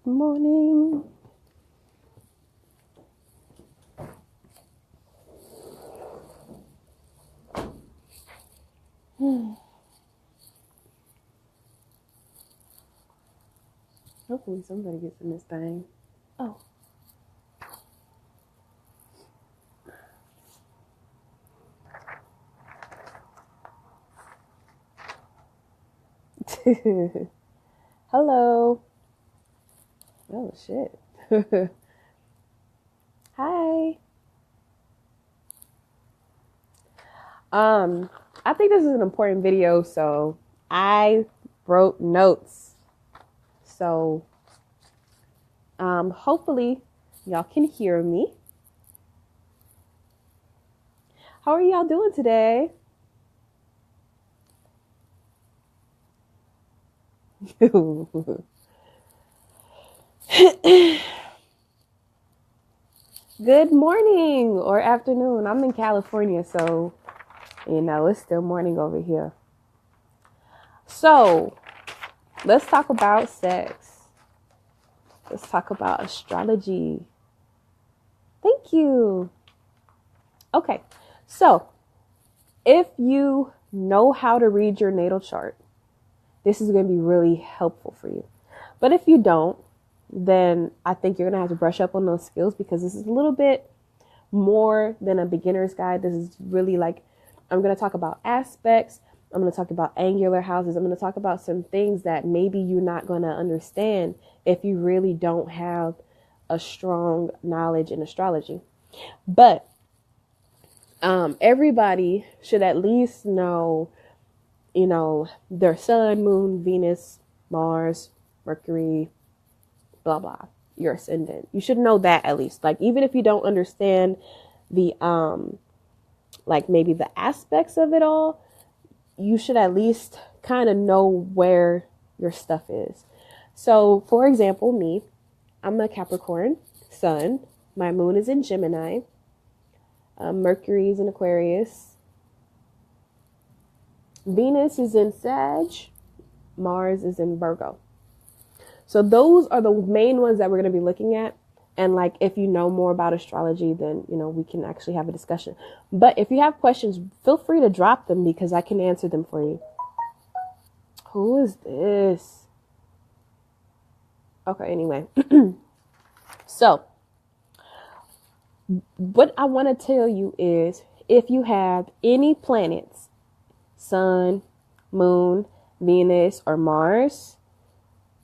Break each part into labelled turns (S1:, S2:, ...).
S1: morning. Hopefully somebody gets in this thing. Oh. Hello. Oh, shit. Hi. I think this is an important video, so I wrote notes. So, hopefully y'all can hear me. How are y'all doing today? Good morning or afternoon. I'm in California, so, it's still morning over here. So, let's talk about sex. Let's talk about astrology. Thank you. Okay, so if you know how to read your natal chart, this is going to be really helpful for you. But if you don't, then I think you're going to have to brush up on those skills, because this is a little bit more than a beginner's guide. This is really like, I'm going to talk about aspects. I'm going to talk about angular houses. I'm going to talk about some things that maybe you're not going to understand if you really don't have a strong knowledge in astrology. But everybody should at least know, their sun, moon, Venus, Mars, Mercury, blah, blah, your ascendant. You should know that at least. Like, even if you don't understand the, like maybe the aspects of it all, you should at least kind of know where your stuff is. So, for example, me, I'm a Capricorn sun. My moon is in Gemini. Mercury is in Aquarius. Venus is in Sag. Mars is in Virgo. So those are the main ones that we're going to be looking at. And like, if you know more about astrology, then, we can actually have a discussion. But if you have questions, feel free to drop them, because I can answer them for you. Who is this? Okay, anyway. So what I want to tell you is, if you have any planets, sun, moon, Venus, or Mars,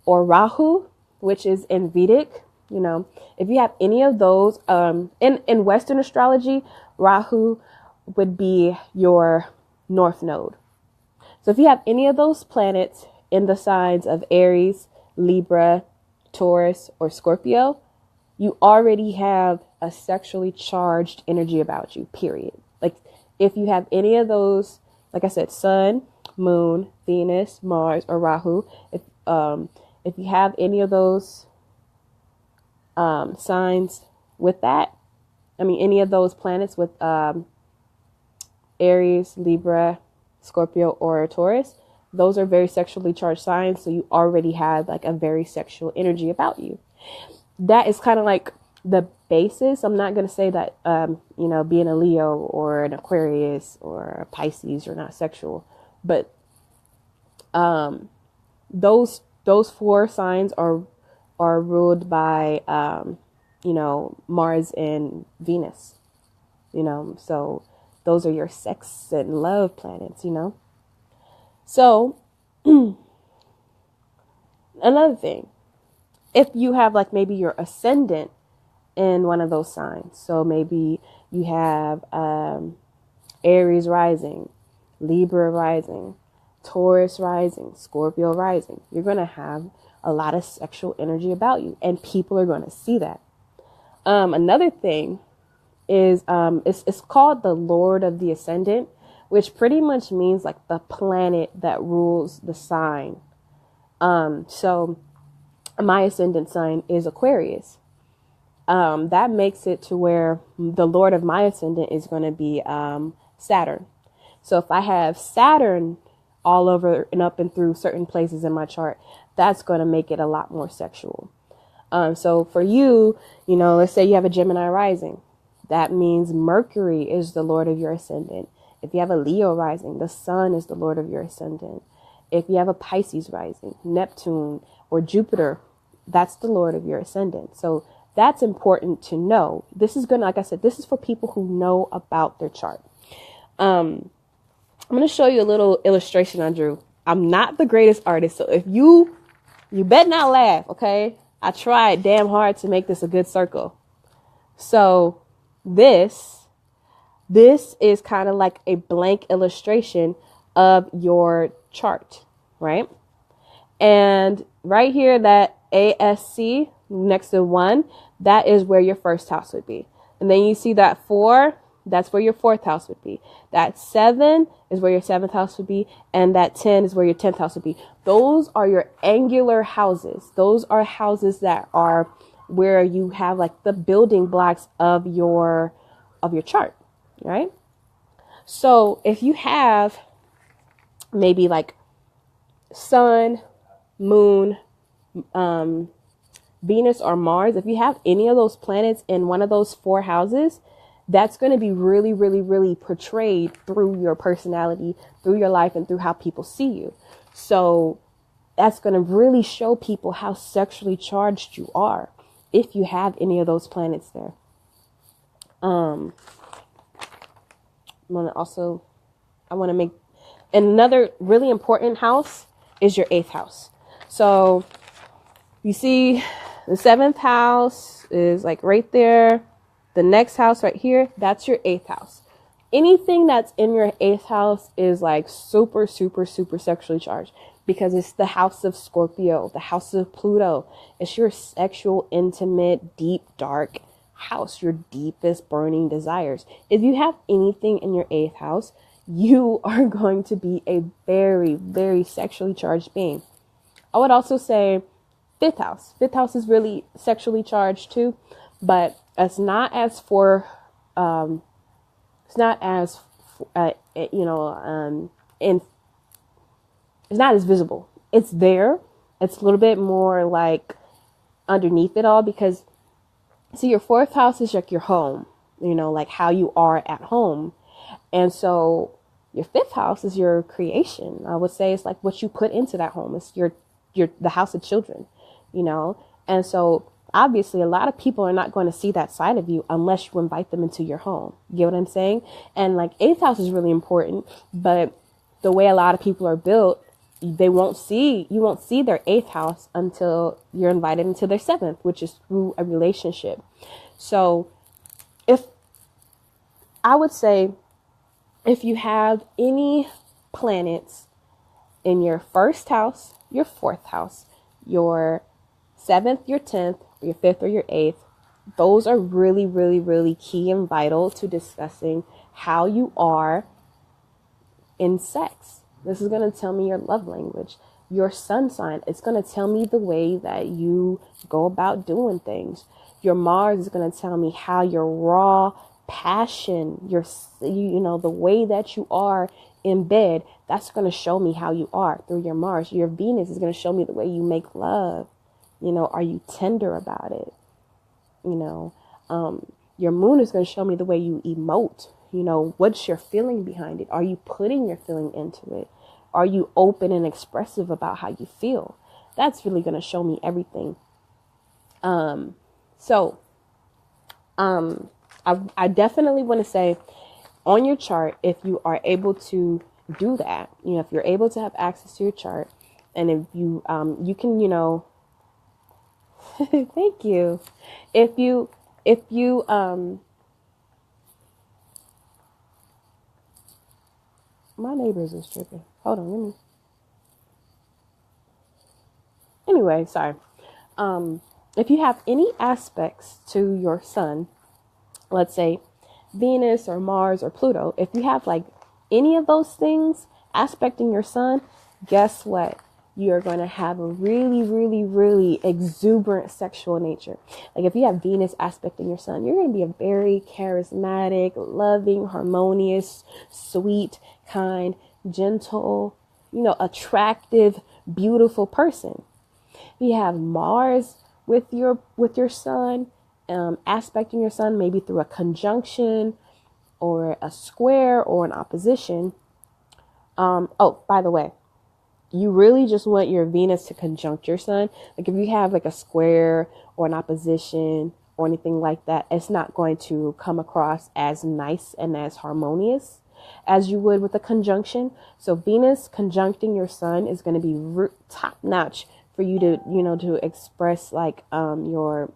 S1: or Rahu, which is in Vedic, if you have any of those, in Western astrology, Rahu would be your north node. So if you have any of those planets in the signs of Aries, Libra, Taurus, or Scorpio, you already have a sexually charged energy about you, period. Like, if you have any of those, like I said, sun, moon, Venus, Mars, or Rahu, if you have any of those signs with that, any of those planets with Aries, Libra, Scorpio, or Taurus, those are very sexually charged signs. So you already have like a very sexual energy about you. That is kind of like the basis. I'm not going to say that, being a Leo or an Aquarius or a Pisces, you're not sexual, but those four signs are ruled by, Mars and Venus, so those are your sex and love planets, So another thing, if you have like maybe your ascendant in one of those signs, so maybe you have Aries rising, Libra rising, Taurus rising, Scorpio rising, you're going to have a lot of sexual energy about you, and people are going to see that. Another thing is, it's called the Lord of the Ascendant, which pretty much means like the planet that rules the sign. So my ascendant sign is Aquarius. That makes it to where the Lord of my ascendant is going to be Saturn. So if I have Saturn all over and up and through certain places in my chart, that's going to make it a lot more sexual. So for you, let's say you have a Gemini rising. That means Mercury is the Lord of your ascendant. If you have a Leo rising, the Sun is the Lord of your ascendant. If you have a Pisces rising, Neptune or Jupiter, that's the Lord of your ascendant. So that's important to know. This is like I said, this is for people who know about their chart. I'm going to show you a little illustration I drew. I'm not the greatest artist, so if you better not laugh, okay? I tried damn hard to make this a good circle. So this is kind of like a blank illustration of your chart, right? And right here, that ASC next to 1, that is where your first house would be. And then you see that 4, that's where your 4th house would be. That 7 is where your 7th house would be. And that 10 is where your 10th house would be. Those are your angular houses. Those are houses that are where you have like the building blocks of your chart, right? So if you have maybe like Sun, Moon, Venus or Mars, if you have any of those planets in one of those 4 houses, that's going to be really, really, really portrayed through your personality, through your life, and through how people see you. So that's going to really show people how sexually charged you are if you have any of those planets there. I want to make another really important house is your 8th house. So you see the 7th house is like right there. The next house right here, that's your 8th house. Anything that's in your 8th house is like super, super, super sexually charged because it's the house of Scorpio, the house of Pluto. It's your sexual, intimate, deep, dark house, your deepest burning desires. If you have anything in your 8th house, you are going to be a very, very sexually charged being. I would also say 5th house. 5th house is really sexually charged too, but it's not as it's not as visible. It's there. It's a little bit more like underneath it all because see, your 4th house is like your home, like how you are at home. And so your 5th house is your creation. I would say it's like what you put into that home. It's the house of children, And so obviously a lot of people are not going to see that side of you unless you invite them into your home. You get what I'm saying? And like 8th house is really important, but the way a lot of people are built, you won't see their 8th house until you're invited into their 7th, which is through a relationship. So I would say if you have any planets in your 1st house, your 4th house, your 7th, your 10th, your 5th or your 8th, those are really, really, really key and vital to discussing how you are in sex. This is going to tell me your love language, your sun sign. It's going to tell me the way that you go about doing things. Your Mars is going to tell me how your raw passion, the way that you are in bed, that's going to show me how you are through your Mars. Your Venus is going to show me the way you make love. Are you tender about it? Your moon is going to show me the way you emote. What's your feeling behind it? Are you putting your feeling into it? Are you open and expressive about how you feel? That's really going to show me everything. I definitely want to say on your chart, if you are able to do that, if you're able to have access to your chart, and if you, you can, thank you. If you, my neighbors is tripping. Hold on, Anyway, sorry. If you have any aspects to your sun, let's say Venus or Mars or Pluto, if you have like any of those things aspecting your sun, guess what? You're going to have a really, really, really exuberant sexual nature. Like if you have Venus aspecting your sun, you're going to be a very charismatic, loving, harmonious, sweet, kind, gentle, attractive, beautiful person. You have Mars with your sun, aspecting your sun, maybe through a conjunction or a square or an opposition. Oh, by the way, you really just want your Venus to conjunct your sun. Like if you have like a square or an opposition or anything like that, it's not going to come across as nice and as harmonious as you would with a conjunction. So Venus conjuncting your sun is going to be top notch for you to, to express like your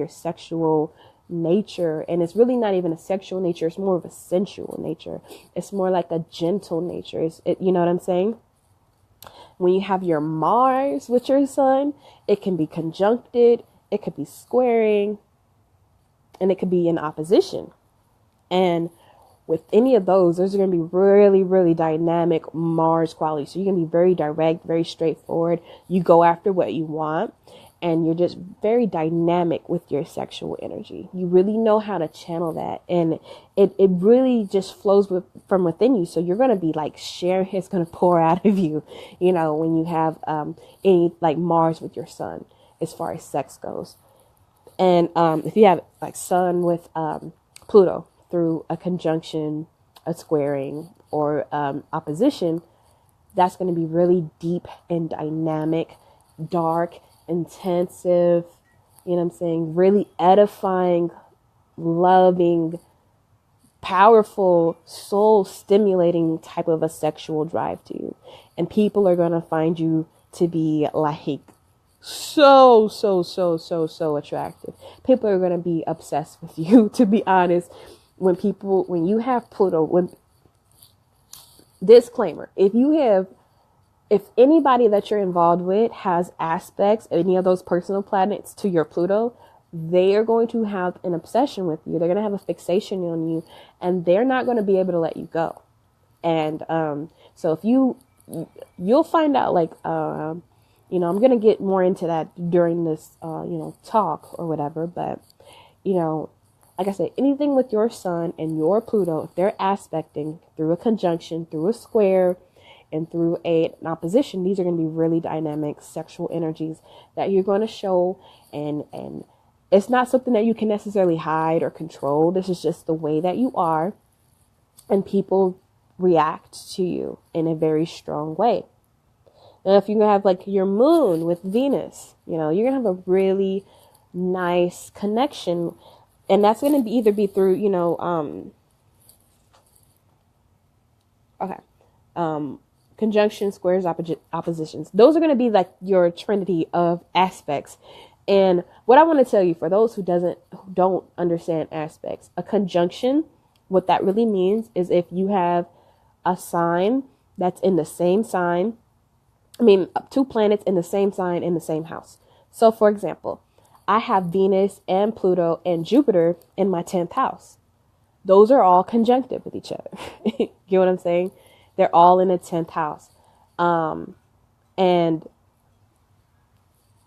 S1: sexual nature. And it's really not even a sexual nature. It's more of a sensual nature. It's more like a gentle nature. You know what I'm saying? When you have your Mars with your sun, it can be conjuncted, it could be squaring, and it could be in opposition. And with any of those are going to be really, really dynamic Mars qualities. So you're going to be very direct, very straightforward. You go after what you want, and you're just very dynamic with your sexual energy. You really know how to channel that. And it really just flows from within you. So you're going to be like sharing, it's going to pour out of you, when you have any like Mars with your sun as far as sex goes. And if you have like sun with Pluto through a conjunction, a squaring, or opposition, that's going to be really deep and dynamic, dark, intensive, really edifying, loving, powerful, soul stimulating type of a sexual drive to you. And people are going to find you to be like so attractive. People are going to be obsessed with you, to be honest. When you have Pluto, disclaimer, if anybody that you're involved with has aspects, any of those personal planets to your Pluto, they are going to have an obsession with you. They're going to have a fixation on you, and they're not going to be able to let you go. And so if you'll find out, like, I'm going to get more into that during this, talk or whatever. But, like I said, anything with your sun and your Pluto, if they're aspecting through a conjunction, through a square, and through an opposition, these are going to be really dynamic sexual energies that you're going to show. And it's not something that you can necessarily hide or control. This is just the way that you are. And people react to you in a very strong way. Now, if you have like your moon with Venus, you're going to have a really nice connection. And that's going to be either be through, conjunction, squares, oppositions. Those are going to be like your trinity of aspects. And what I want to tell you, for those who don't understand aspects, a conjunction, what that really means is if you have a sign that's in the same sign, two planets in the same sign in the same house. So for example, I have Venus and Pluto and Jupiter in my 10th house. Those are all conjunctive with each other. You know what I'm saying? They're all in the 10th house. And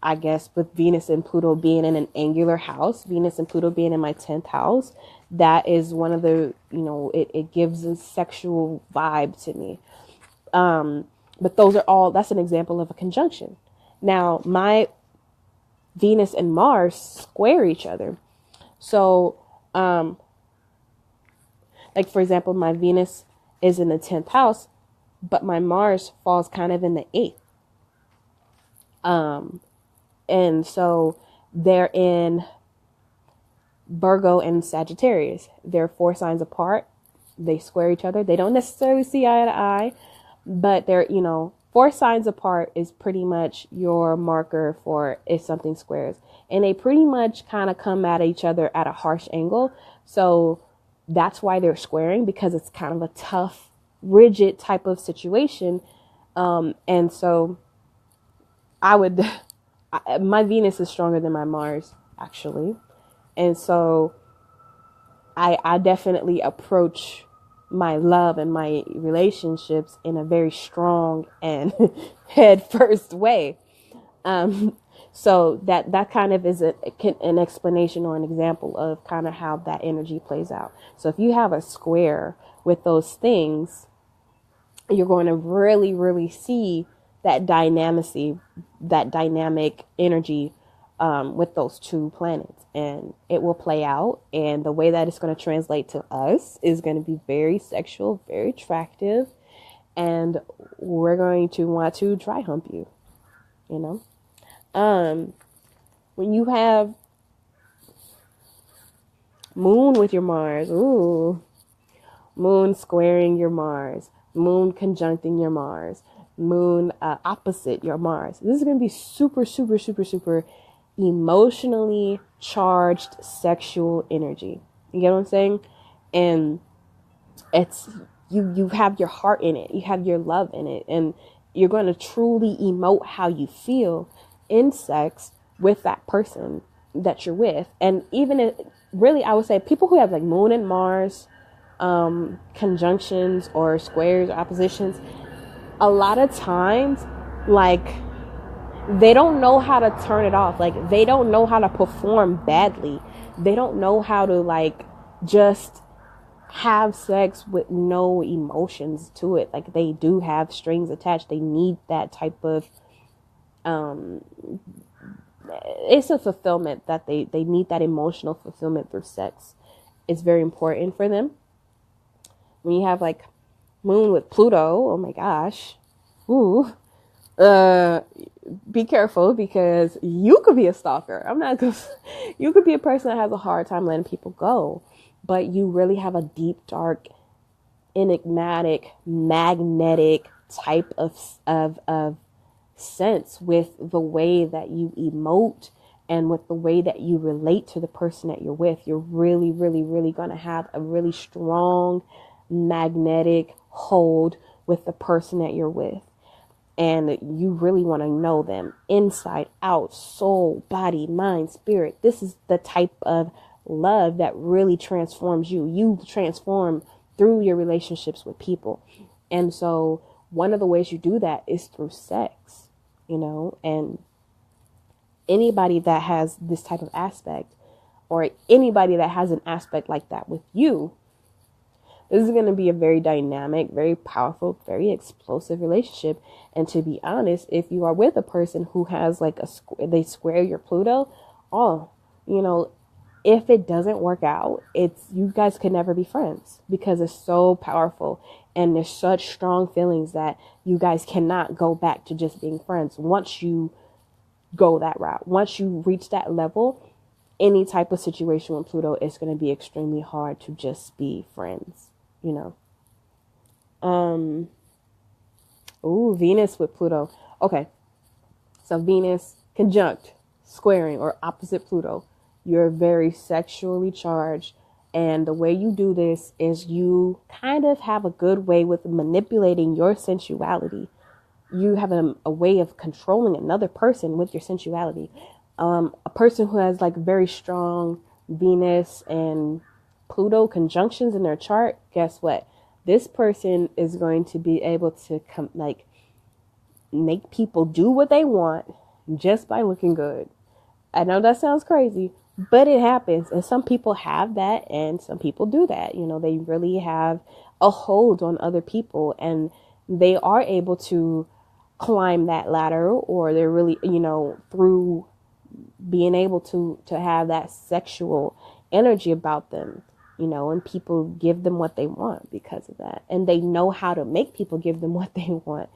S1: I guess with Venus and Pluto being in an angular house, Venus and Pluto being in my 10th house, that is one of the, it gives a sexual vibe to me. But that's an example of a conjunction. Now, my Venus and Mars square each other. So, like for example, my Venus is in the 10th house, but my Mars falls kind of in the 8th. And so they're in Virgo and Sagittarius. They're 4 signs apart. They square each other. They don't necessarily see eye to eye, but they're, 4 signs apart is pretty much your marker for if something squares. And they pretty much kind of come at each other at a harsh angle. So that's why they're squaring, because it's kind of a tough, rigid type of situation. And so my Venus is stronger than my Mars, actually. And so I definitely approach my love and my relationships in a very strong and head first way. So that kind of is an explanation or an example of kind of how that energy plays out. So if you have a square with those things, you're going to really, really see that dynamic energy with those two planets, and it will play out. And the way that it's going to translate to us is going to be very sexual, very attractive, and we're going to want to dry hump you, you know. When you have Moon with your Mars, ooh, Moon squaring your Mars, Moon conjuncting your Mars, Moon opposite your Mars. This is going to be super, super, super, super emotionally charged sexual energy. You get what I'm saying? And it's you have your heart in it, you have your love in it, and you're going to truly emote how you feel in sex with that person that you're with. And even if, really, I would say people who have like Moon and Mars conjunctions or squares or oppositions, a lot of times, like, they don't know how to turn it off. Like, they don't know how to perform badly. They don't know how to, like, just have sex with no emotions to it. Like, they do have strings attached. They need that type of, it's a fulfillment that they need, that emotional fulfillment through sex. It's very important for them. When you have, like, Moon with Pluto, oh my gosh. Ooh. Be careful, because you could be a stalker. You could be a person that has a hard time letting people go, but you really have a deep, dark, enigmatic, magnetic type of sense with the way that you emote and with the way that you relate to the person that you're with. You're really, really, really going to have a really strong magnetic hold with the person that you're with. And you really want to know them inside out, soul, body, mind, spirit. This is the type of love that really transforms you. You transform through your relationships with people. And so one of the ways you do that is through sex, you know. And anybody that has this type of aspect, or anybody that has an aspect like that with you, this is going to be a very dynamic, very powerful, very explosive relationship. And to be honest, if you are with a person who has like they square your Pluto, you know, if it doesn't work out, you guys could never be friends, because it's so powerful and there's such strong feelings that you guys cannot go back to just being friends. Once you go that route, once you reach that level, any type of situation with Pluto, it's going to be extremely hard to just be friends. You know, Venus with Pluto. Okay. So Venus conjunct, squaring, or opposite Pluto. You're very sexually charged. And the way you do this is you kind of have a good way with manipulating your sensuality. You have a way of controlling another person with your sensuality. A person who has like very strong Venus and Pluto conjunctions in their chart, guess what? This person is going to be able to make people do what they want just by looking good. I know that sounds crazy, but it happens. And some people have that, and some people do that. You know, they really have a hold on other people, and they are able to climb that ladder, or they're really, you know, through being able to have that sexual energy about them. You know, and people give them what they want because of that. And they know how to make people give them what they want.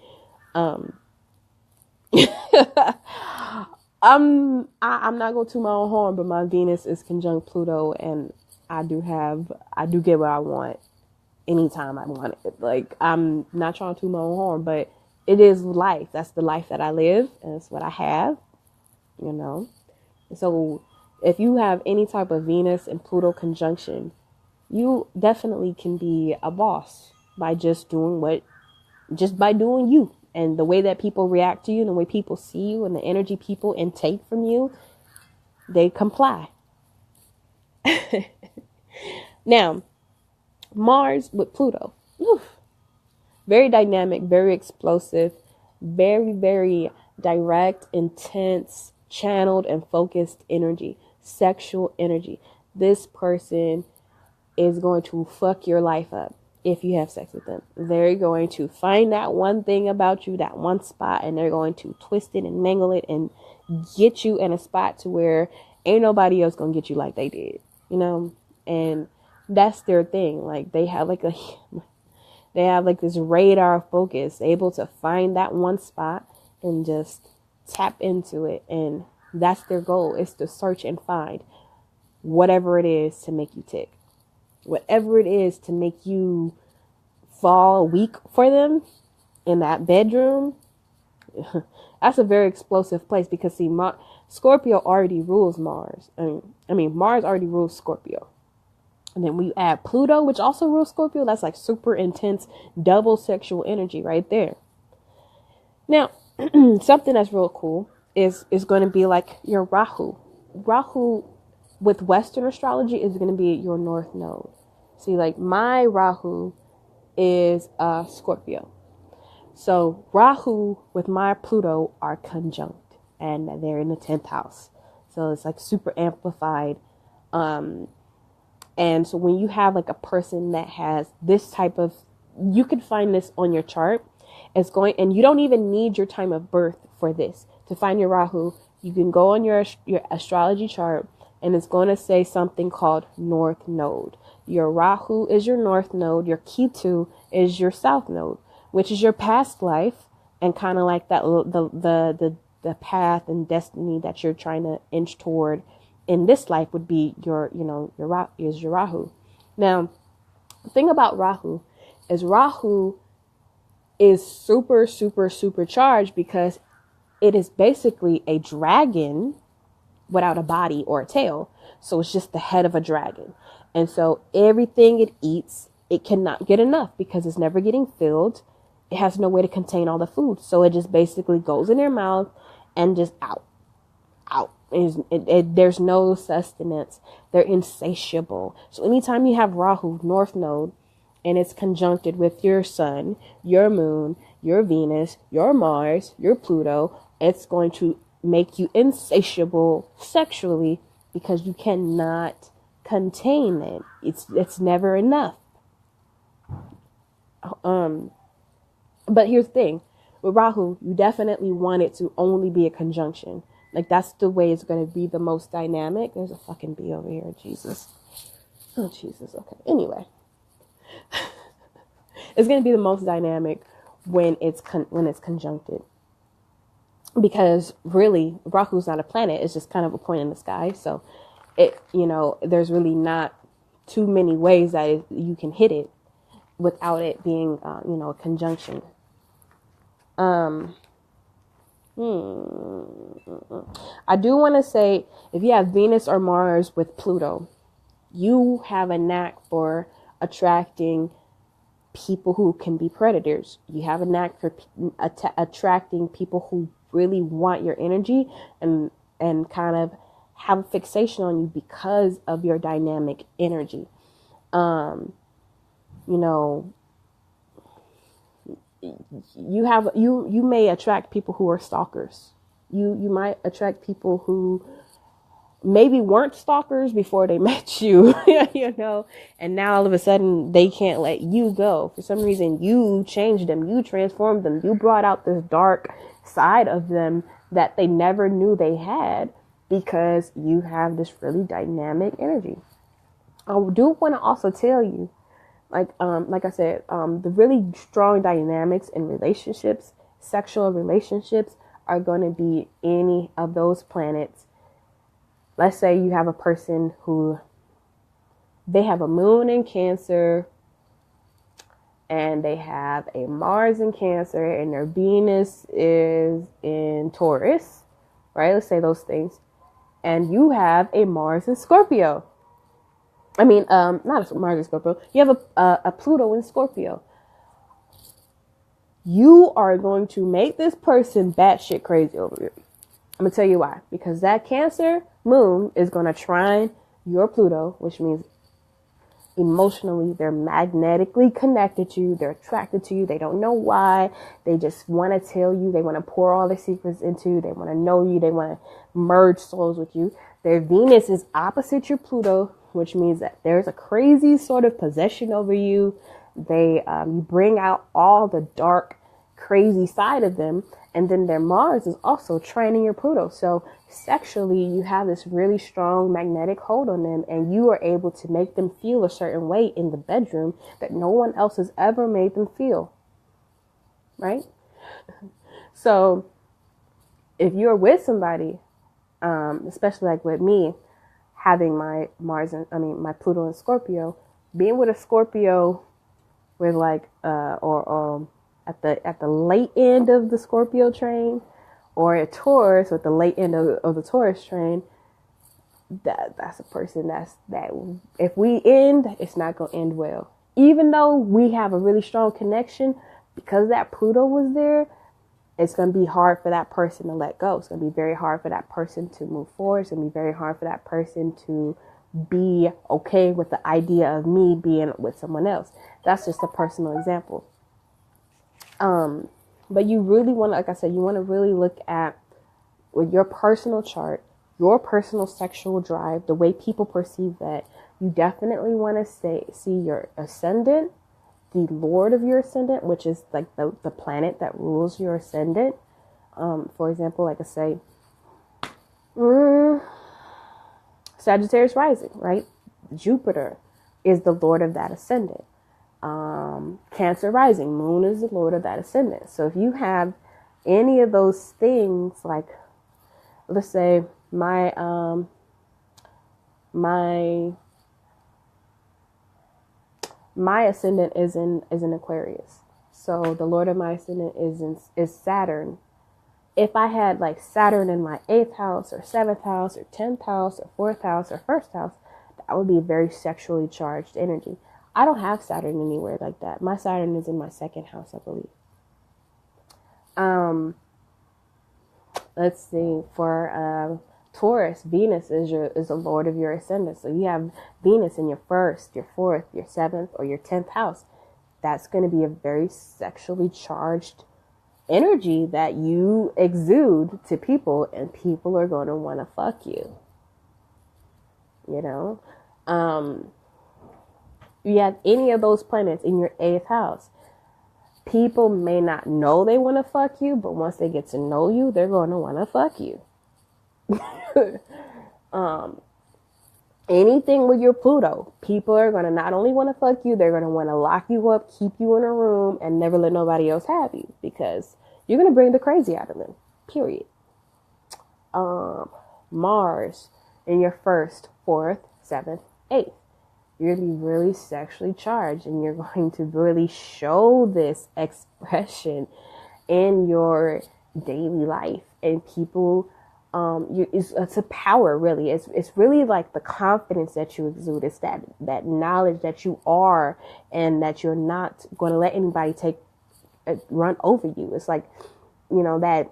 S1: I'm not going to toot my own horn, but my Venus is conjunct Pluto, and I do get what I want anytime I want it. Like, I'm not trying to toot my own horn, but it is life. That's the life that I live, and it's what I have, you know. So if you have any type of Venus and Pluto conjunction, you definitely can be a boss by just doing you, and the way that people react to you and the way people see you and the energy people intake from you, they comply. Now, Mars with Pluto, very dynamic, very explosive, very, very direct, intense, channeled and focused energy, sexual energy. This person is going to fuck your life up. if you have sex with them. They're going to find that one thing about you, that one spot, and they're going to twist it and mangle it and get you in a spot to where ain't nobody else gonna get you like they did, you know? And that's their thing. Like they have like this radar focus, able to find that one spot and just tap into it. And that's their goal, is to search and find whatever it is to make you tick. Whatever it is to make you fall weak for them in that bedroom. That's a very explosive place, because see, Scorpio already rules Mars. I mean, Mars already rules Scorpio. And then we add Pluto, which also rules Scorpio. That's like super intense, double sexual energy right there. Now, something that's real cool is going to be like your Rahu. Rahu with Western astrology is going to be your North Node. See, like my Rahu is Scorpio. So Rahu with my Pluto are conjunct, and they're in the 10th house. So it's like super amplified. And so when you have like a person that has this type of, you can find this on your chart. And you don't even need your time of birth for this. To find your Rahu, you can go on your astrology chart, and it's going to say something called North Node. Your Rahu is your North Node. Your Ketu is your South Node, which is your past life, and kind of like that the path and destiny that you're trying to inch toward in this life would be your Rahu. Now, the thing about Rahu is super, super, super charged, because it is basically a dragon without a body or a tail. So it's just the head of a dragon. And so everything it eats, it cannot get enough, because it's never getting filled. It has no way to contain all the food. So it just basically goes in their mouth and just out. There's no sustenance. They're insatiable. So anytime you have Rahu, North Node, and it's conjuncted with your sun, your moon, your Venus, your Mars, your Pluto, it's going to make you insatiable sexually, because you cannot contain it. It's never enough. But here's the thing. With Rahu, you definitely want it to only be a conjunction. Like, that's the way it's going to be the most dynamic. There's a fucking bee over here. Jesus. Oh, Jesus. Okay. Anyway. It's going to be the most dynamic when it's conjuncted. Because really, Rahu's not a planet. It's just kind of a point in the sky. So, there's really not too many ways that you can hit it without it being, a conjunction. I do want to say, if you have Venus or Mars with Pluto, you have a knack for attracting people who can be predators. You have a knack for attracting people who really want your energy and kind of have a fixation on you because of your dynamic energy. You may attract people who are stalkers. You might attract people who maybe weren't stalkers before they met you, and now all of a sudden they can't let you go. For some reason, you changed them, you transformed them, you brought out this dark side of them that they never knew they had, because you have this really dynamic energy. I do want to also tell you, like I said, the really strong dynamics in relationships, sexual relationships, are going to be any of those planets. Let's say you have a person who, they have a moon in Cancer, and they have a Mars in Cancer, and their Venus is in Taurus, right? Let's say those things. And you have a Mars in Scorpio. I mean, not a Mars in Scorpio. You have a Pluto in Scorpio. You are going to make this person batshit crazy over you. I'm going to tell you why. Because that Cancer moon is going to trine your Pluto, which means emotionally they're magnetically connected to you. They're attracted to you. They don't know why. They just want to tell you. They want to pour all their secrets into you. They want to know you. They want to merge souls with you. Their Venus is opposite your Pluto, which means that there's a crazy sort of possession over you. you bring out all the dark, crazy side of them. And then their Mars is also trining your Pluto. So sexually, you have this really strong magnetic hold on them, and you are able to make them feel a certain way in the bedroom that no one else has ever made them feel. Right? So if you're with somebody, especially like with me, having my my Pluto in Scorpio, being with a Scorpio with like, at the late end of the Scorpio train, or a Taurus with the late end of the Taurus train, that's a person that if we end, it's not going to end well. Even though we have a really strong connection, because that Pluto was there, it's going to be hard for that person to let go. It's going to be very hard for that person to move forward. It's going to be very hard for that person to be okay with the idea of me being with someone else. That's just a personal example. But you really want to, like I said, you want to really look at with your personal chart, your personal sexual drive, the way people perceive that. You definitely want to see your ascendant, the Lord of your ascendant, which is like the planet that rules your ascendant. For example, like I say, Sagittarius rising, right? Jupiter is the Lord of that ascendant. Cancer rising, Moon is the Lord of that ascendant. So if you have any of those things, like let's say my ascendant is in Aquarius. So the Lord of my ascendant is Saturn. If I had like Saturn in my 8th house or 7th house or 10th house or 4th house or 1st house, that would be a very sexually charged energy. I don't have Saturn anywhere like that. My Saturn is in my 2nd house, I believe. Let's see, for Taurus, Venus is the Lord of your ascendant. So you have Venus in your 1st, your 4th, your 7th, or your 10th house. That's going to be a very sexually charged energy that you exude to people, and people are going to want to fuck you. You know? You have any of those planets in your 8th house. People may not know they want to fuck you, but once they get to know you, they're going to want to fuck you. Anything with your Pluto, people are going to not only want to fuck you, they're going to want to lock you up, keep you in a room, and never let nobody else have you, because you're going to bring the crazy out of them, period. Mars in your 1st, 4th, 7th, 8th. You're going to be really sexually charged, and you're going to really show this expression in your daily life. And people, it's a power, really. It's really like the confidence that you exude. It's that knowledge that you are, and that you're not going to let anybody run over you. It's like, you know, that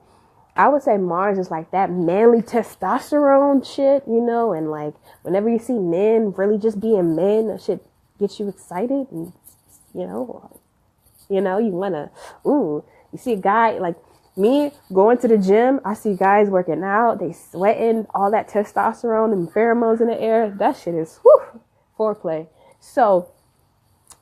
S1: I would say Mars is like that manly testosterone shit, you know, and like whenever you see men really just being men, that shit gets you excited, and you know, you wanna, you see a guy like me going to the gym, I see guys working out, they sweating, all that testosterone and pheromones in the air, that shit is foreplay. So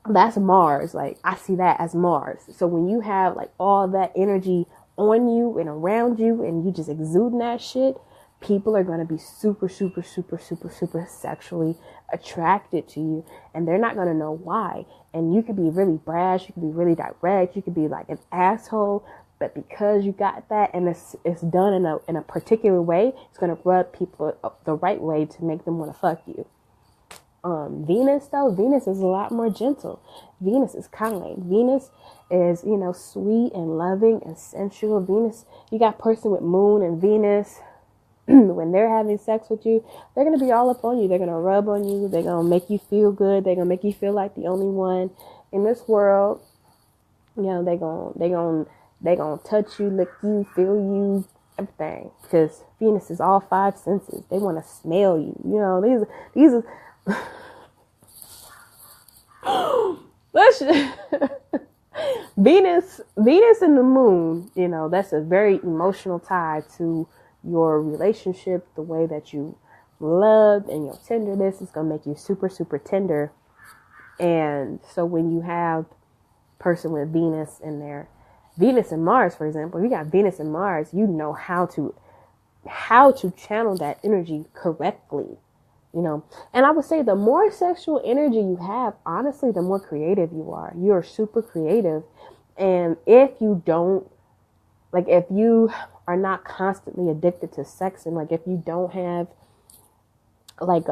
S1: that's Mars. Like I see that as Mars. So when you have like all that energy on you and around you, and you just exuding that shit, people are going to be super, super, super, super, super sexually attracted to you, and they're not going to know why. And you could be really brash, you could be really direct, you could be like an asshole, but because you got that, and it's done in a particular way, it's going to rub people up the right way to make them want to fuck you. Venus is a lot more gentle. Venus is kind. Venus is, you know, sweet and loving and sensual. Venus, you got person with Moon and Venus, when they're having sex with you, they're going to be all up on you. They're going to rub on you. They're going to make you feel good. They're going to make you feel like the only one in this world. You know, they're going to touch you, lick you, feel you, everything. Because Venus is all 5 senses. They want to smell you. You know, these are Venus and the Moon, you know, that's a very emotional tie to your relationship, the way that you love, and your tenderness is going to make you super, super tender. And so when you have person with Venus in there, Venus and Mars, for example, if you got Venus and Mars, you know how to channel that energy correctly, you know. And I would say the more sexual energy you have, honestly, the more creative you are. You're super creative. And if you don't, like, if you are not constantly addicted to sex, and like if you don't have like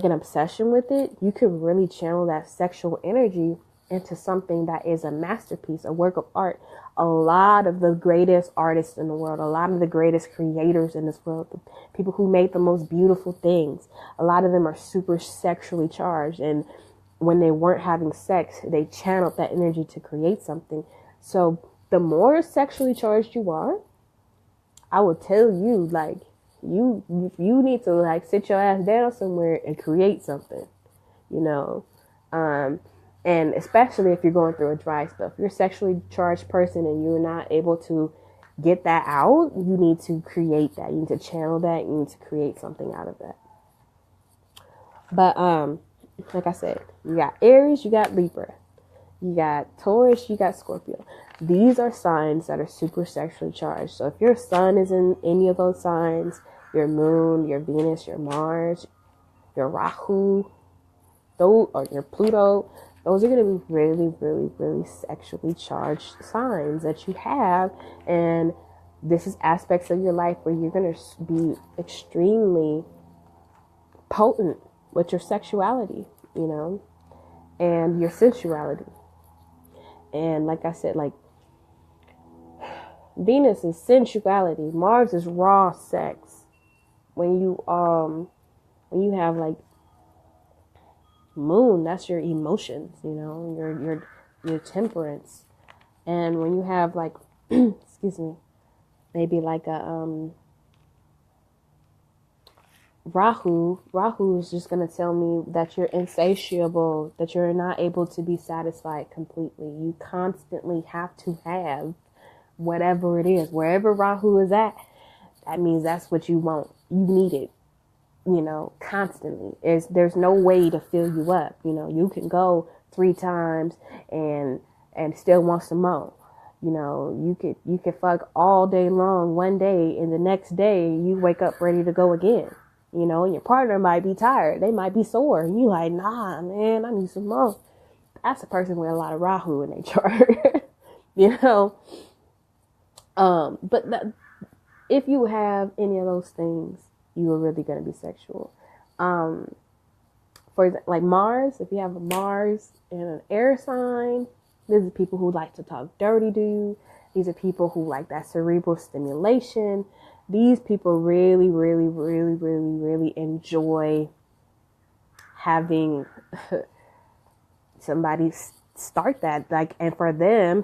S1: an obsession with it, you can really channel that sexual energy into something that is a masterpiece, a work of art. A lot of the greatest artists in the world, a lot of the greatest creators in this world, the people who made the most beautiful things, a lot of them are super sexually charged. And when they weren't having sex, they channeled that energy to create something. So the more sexually charged you are, I will tell you, like, you need to like sit your ass down somewhere and create something, you know. And especially if you're going through a dry spell, if you're a sexually charged person and you're not able to get that out, you need to create that. You need to channel that. You need to create something out of that. But like I said, you got Aries, you got Libra, you got Taurus, you got Scorpio. These are signs that are super sexually charged. So if your sun is in any of those signs, your moon, your Venus, your Mars, your Rahu, or your Pluto, those are going to be really, really, really sexually charged signs that you have. And this is aspects of your life where you're going to be extremely potent with your sexuality, you know, and your sensuality. And like I said, like, Venus is sensuality. Mars is raw sex. When you have like moon, that's your emotions, you know, your temperance. And when you have like excuse me, maybe like a Rahu is just going to tell me that you're insatiable, that you're not able to be satisfied completely. You constantly have to have whatever it is. Wherever Rahu is at, that means that's what you want. You need it, you know, constantly. There's no way to fill you up. You know, you can go 3 times and still want some more. You know, you could fuck all day long one day, and the next day you wake up ready to go again. You know, and your partner might be tired. They might be sore. And you like, nah, man, I need some more. That's a person with a lot of Rahu in their chart. You know? If you have any of those things, you are really going to be sexual. For example, like Mars, if you have a Mars and an air sign, these are people who like to talk dirty to you. These are people who like that cerebral stimulation. These people really, really, really, really, really enjoy having somebody start that. Like, and for them,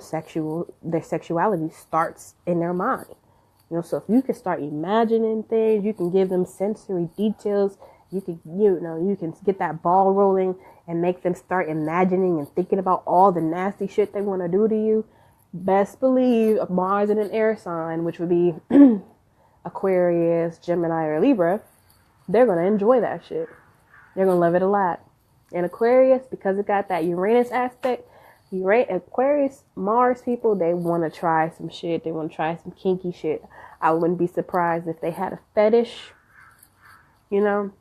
S1: their sexuality starts in their mind. You know, so if you can start imagining things, you can give them sensory details. You can get that ball rolling and make them start imagining and thinking about all the nasty shit they want to do to you. Best believe a Mars and an air sign, which would be Aquarius, Gemini, or Libra, they're going to enjoy that shit. They're going to love it a lot. And Aquarius, because it got that Uranus aspect, Aquarius, Mars people, they want to try some shit. They want to try some kinky shit. I wouldn't be surprised if they had a fetish, you know.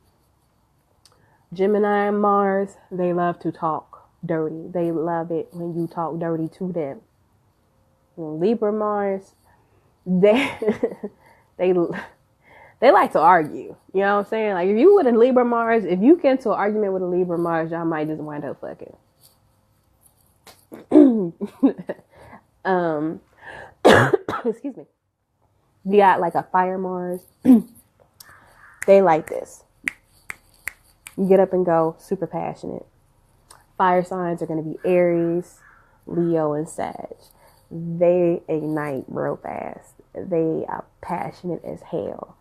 S1: Gemini and Mars, they love to talk dirty. They love it when you talk dirty to them. Libra, Mars, they like to argue. You know what I'm saying? Like, if you with a Libra Mars, if you get into an argument with a Libra Mars, y'all might just wind up fucking. Excuse me. You got like a fire Mars. They like this. You get up and go, super passionate. Fire signs are going to be Aries, Leo, and Sag. They ignite real fast. They are passionate as hell.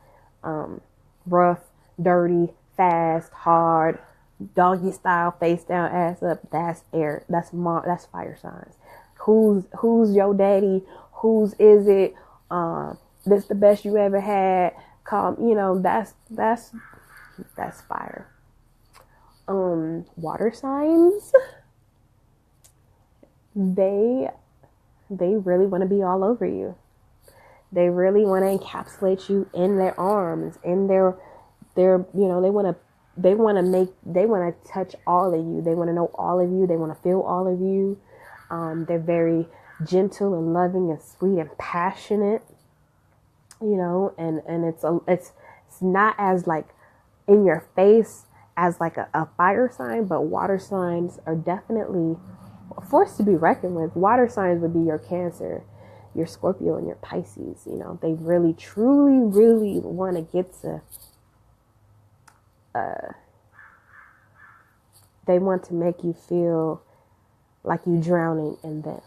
S1: Rough, dirty, fast, hard, doggy style, face down, ass up. That's air. That's fire signs. Who's your daddy? Whose is it? This the best you ever had. You know, that's fire. Water signs, they really want to be all over you. They really want to encapsulate you in their arms, in their they want to touch all of you. They want to know all of you. They want to feel all of you. They're very gentle and loving and sweet and passionate, and it's not as like in your face as like a fire sign, but water signs are definitely a force to be reckoned with. Water signs would be your Cancer, your Scorpio, and your Pisces. They really, truly, really want to get to, they want to make you feel like you drowning in them,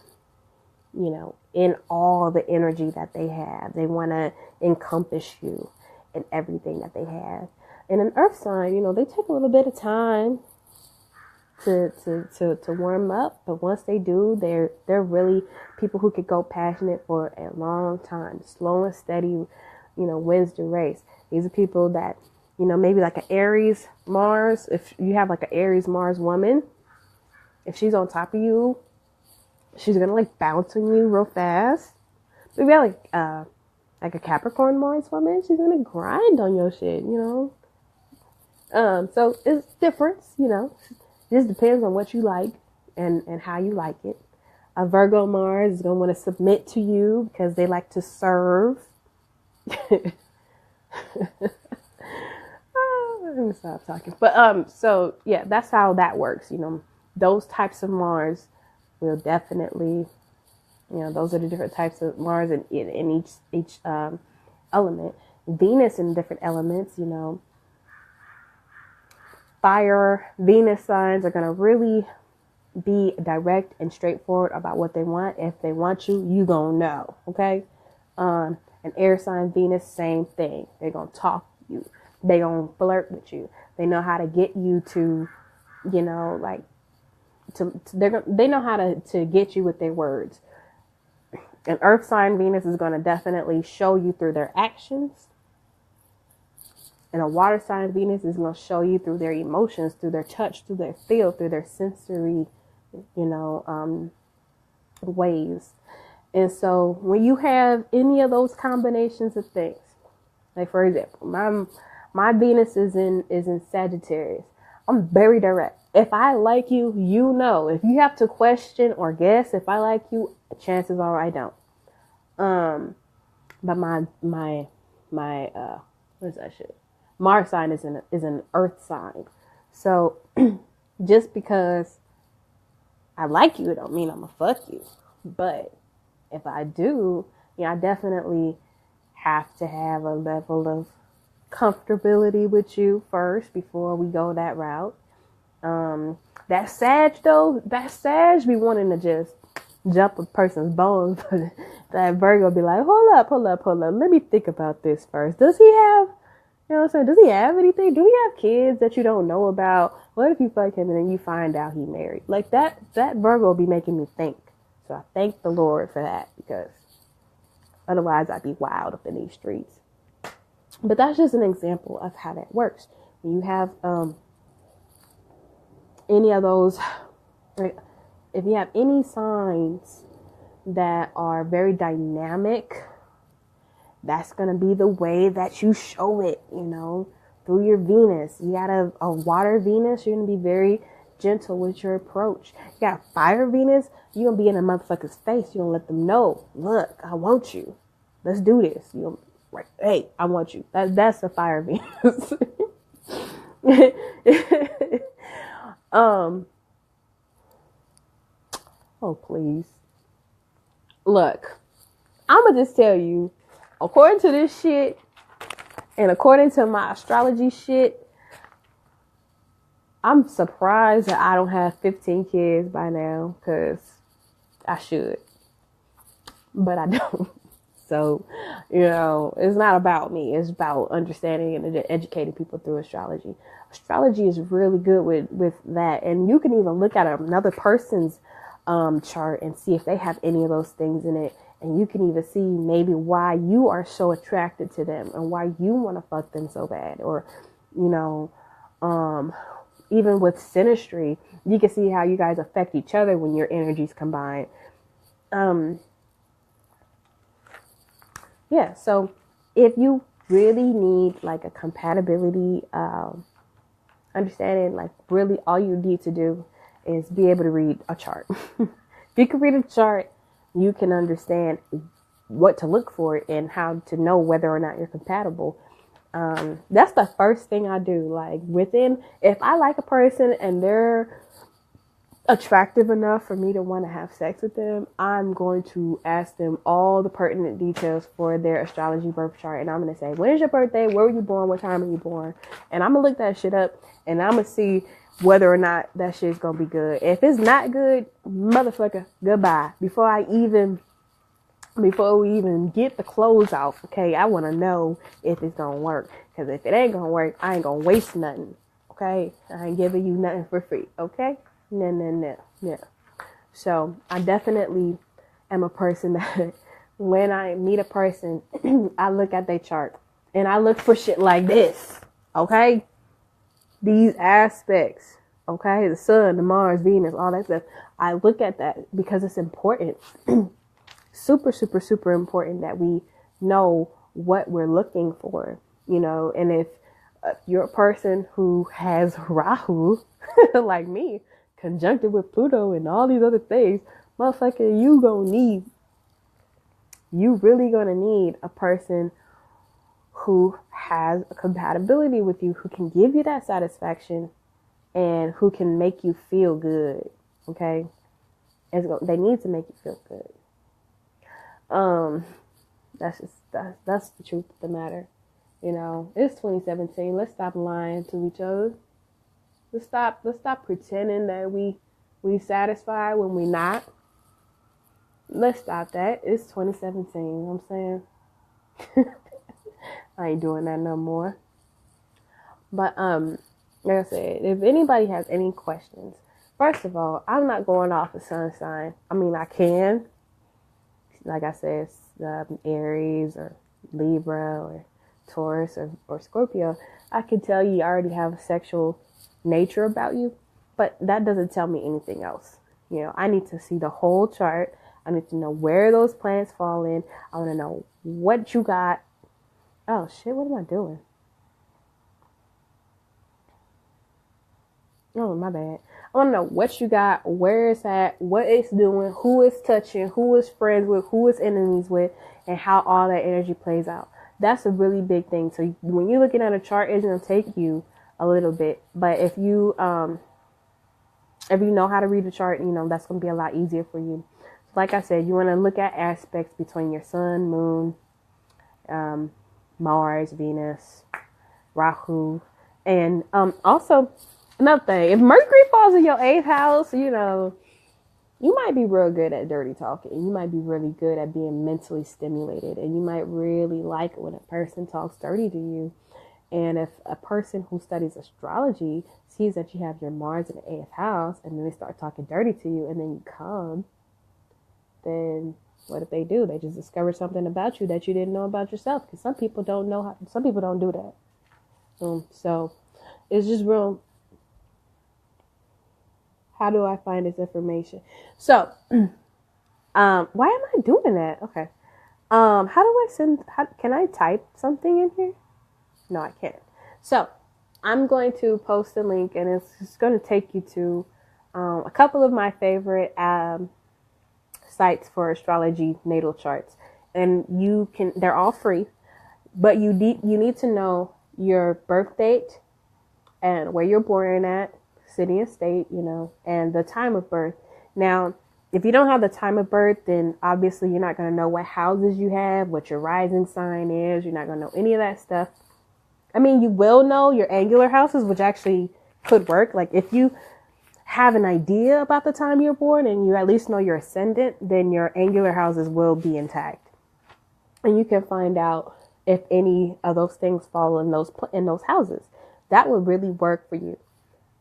S1: in all the energy that they have. They want to encompass you in everything that they have. And an earth sign, they take a little bit of time to warm up, but once they do, they're really people who could go passionate for a long time. Slow and steady, wins the race. These are people that, maybe like an Aries Mars. If you have like an Aries Mars woman, if she's on top of you, she's gonna like bounce on you real fast. Maybe like a Capricorn Mars woman, she's gonna grind on your shit, So it's difference, It just depends on what you like and how you like it. A Virgo Mars is gonna want to submit to you because they like to serve. Let me stop talking. But so yeah, that's how that works. Those types of Mars will definitely, those are the different types of Mars in each element. Venus in different elements, Fire, Venus signs are going to really be direct and straightforward about what they want. If they want you, you going to know. Okay. An air sign, Venus, same thing. They're going to talk to you. They going to flirt with you. They know how to get you to, they know how to get you with their words. An earth sign, Venus, is going to definitely show you through their actions. And a water sign, Venus, is going to show you through their emotions, through their touch, through their feel, through their sensory, ways. And so when you have any of those combinations of things, like for example, my Venus is in Sagittarius. I'm very direct. If I like you, If you have to question or guess if I like you, chances are I don't. But my what is that shit? Mars sign is an earth sign. So just because I like you, it don't mean I'm gonna fuck you. But if I do, I definitely have to have a level of comfortability with you first before we go that route. That Sag be wanting to just jump a person's bones. That Virgo be like, hold up. Let me think about this first. Does he have, does he have anything? Do he have kids that you don't know about? What if you fuck him and then you find out he married? Like that Virgo be making me think. So I thank the Lord for that, because otherwise I'd be wild up in these streets. But that's just an example of how that works. When you have any of those, if you have any signs that are very dynamic, that's going to be the way that you show it, through your Venus. You got a water Venus, you're going to be very gentle with your approach. You got a fire Venus, you're going to be in a motherfucker's face. You're going to let them know, look, I want you. Let's do this. Right. Hey, I want you. That's the fire Venus. Oh, please. Look, I'm going to just tell you, according to this shit and according to my astrology shit, I'm surprised that I don't have 15 kids by now, because I should, but I don't. So, it's not about me. It's about understanding and educating people through astrology. Astrology is really good with that. And you can even look at another person's chart and see if they have any of those things in it. And you can even see maybe why you are so attracted to them and why you want to fuck them so bad. Or, even with synastry, you can see how you guys affect each other when your energies combine. Yeah, so if you really need like a compatibility understanding, like really all you need to do is be able to read a chart. If you can read a chart, you can understand what to look for and how to know whether or not you're compatible. That's the first thing I do. Like if I like a person and they're attractive enough for me to want to have sex with them, I'm going to ask them all the pertinent details for their astrology birth chart. And I'm going to say, when is your birthday? Where were you born? What time were you born? And I'm going to look that shit up and I'm going to see whether or not that shit's going to be good. If it's not good, motherfucker, goodbye. Before we even get the clothes out, okay, I want to know if it's going to work. Because if it ain't going to work, I ain't going to waste nothing, okay? I ain't giving you nothing for free, okay? No. Yeah. So I definitely am a person that when I meet a person, I look at their chart and I look for shit like this, okay? These aspects, okay? The sun, the Mars, Venus, all that stuff. I look at that because it's important. Super, super, super important that we know what we're looking for, and if you're a person who has Rahu, like me, conjuncted with Pluto and all these other things, motherfucker, you really gonna need a person who has a compatibility with you, who can give you that satisfaction and who can make you feel good. Okay. They need to make you feel good. That's the truth of the matter. It's 2017. Let's stop lying to each other. Let's stop pretending that we satisfied when we not. Let's stop that. It's 2017. You know what I'm saying? I ain't doing that no more. But like I said, if anybody has any questions, first of all, I'm not going off a sun sign. I mean, I can. Like I said, Aries or Libra or Taurus or Scorpio. I can tell you already have a sexual nature about you, but that doesn't tell me anything else. I need to see the whole chart. I need to know where those planets fall in. I want to know what you got. Oh shit, what am I doing? Oh, my bad. I want to know what you got, where it's at, what it's doing, who it's touching, who it's friends with, who it's enemies with, and how all that energy plays out. That's a really big thing. So when you're looking at a chart, it's going to take you a little bit. But if you know how to read the chart, that's going to be a lot easier for you. Like I said, you want to look at aspects between your sun, moon, Mars, Venus, Rahu, and also another thing. If Mercury falls in your 8th house, you might be real good at dirty talking. You might be really good at being mentally stimulated, and you might really like it when a person talks dirty to you. And if a person who studies astrology sees that you have your Mars in the 8th house, and then they start talking dirty to you, and then you come, then what if they do? They just discover something about you that you didn't know about yourself. Because some people don't know some people don't do that. So it's just real. How do I find this information? So, why am I doing that? Okay. How do I can I type something in here? No, I can't. So I'm going to post a link and it's just going to take you to, a couple of my favorite, sites for astrology natal charts, and they're all free, but you need to know your birth date and where you're born at, city and state, and the time of birth. Now, if you don't have the time of birth, then obviously you're not going to know what houses you have, what your rising sign is. You're not going to know any of that stuff. I mean, you will know your angular houses, which actually could work. Like if you have an idea about the time you're born and you at least know your ascendant, then your angular houses will be intact. And you can find out if any of those things fall in those houses. That would really work for you.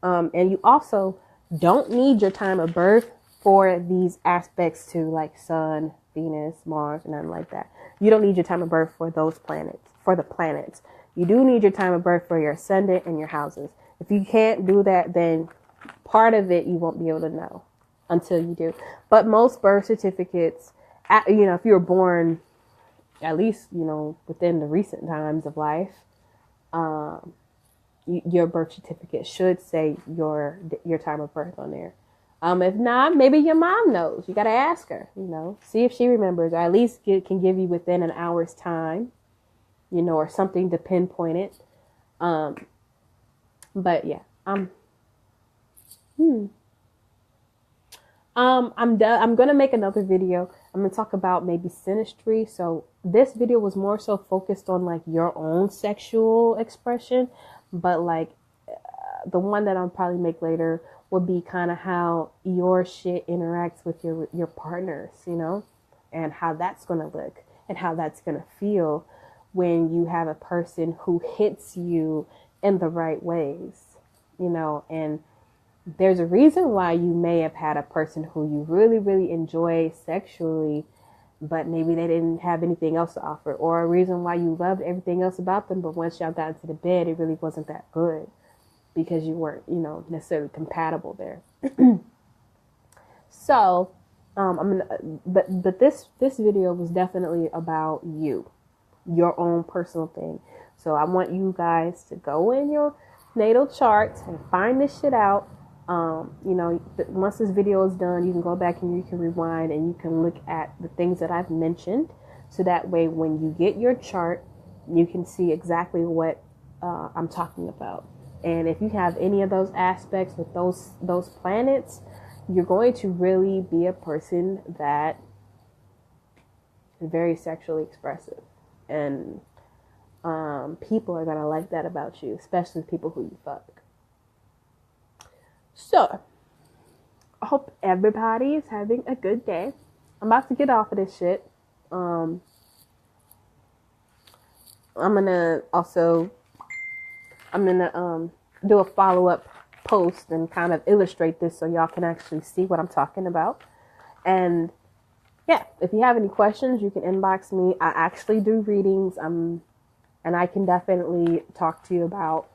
S1: And you also don't need your time of birth for these aspects to like Sun, Venus, Mars, and nothing like that. You don't need your time of birth for those planets, for the planets. You do need your time of birth for your ascendant and your houses. If you can't do that, then part of it you won't be able to know until you do. But most birth certificates, if you were born at least, within the recent times of life, your birth certificate should say your time of birth on there. If not, maybe your mom knows. You got to ask her, see if she remembers, or at least can give you within an hour's time, or something to pinpoint it. But yeah, I'm going to make another video. I'm going to talk about maybe synastry. So this video was more so focused on like your own sexual expression, but like the one that I'll probably make later would be kind of how your shit interacts with your partners, and how that's going to look and how that's going to feel when you have a person who hits you in the right ways, and there's a reason why you may have had a person who you really, really enjoy sexually, but maybe they didn't have anything else to offer, or a reason why you loved everything else about them, but once y'all got into the bed, it really wasn't that good because you weren't, necessarily compatible there. So, but this video was definitely about your own personal thing. So I want you guys to go in your natal charts and find this shit out. Once this video is done, you can go back and you can rewind and you can look at the things that I've mentioned. So that way, when you get your chart, you can see exactly what I'm talking about. And if you have any of those aspects with those planets, you're going to really be a person that is very sexually expressive. And people are going to like that about you, especially people who you fuck. So, I hope everybody is having a good day. I'm about to get off of this shit. I'm gonna do a follow-up post and kind of illustrate this so y'all can actually see what I'm talking about. And yeah, if you have any questions, you can inbox me. I actually do readings. And I can definitely talk to you about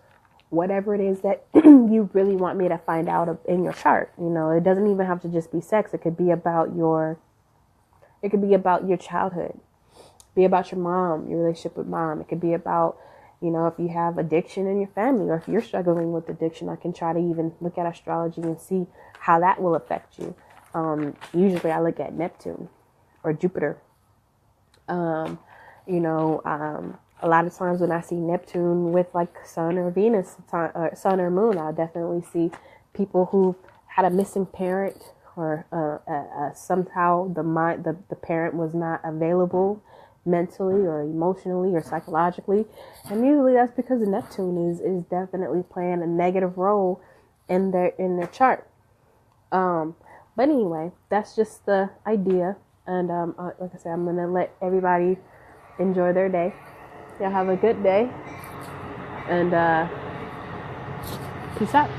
S1: whatever it is that you really want me to find out in your chart. It doesn't even have to just be sex. It could be about your childhood, be about your mom, your relationship with mom. It could be about, if you have addiction in your family, or if you're struggling with addiction, I can try to even look at astrology and see how that will affect you. Usually I look at Neptune or Jupiter. A lot of times when I see Neptune with like Sun or Venus, Sun or Moon, I'll definitely see people who had a missing parent, or somehow the parent was not available mentally or emotionally or psychologically. And usually that's because Neptune is definitely playing a negative role in their chart. But anyway, that's just the idea. And like I said, I'm going to let everybody enjoy their day. Y'all have a good day, and peace out.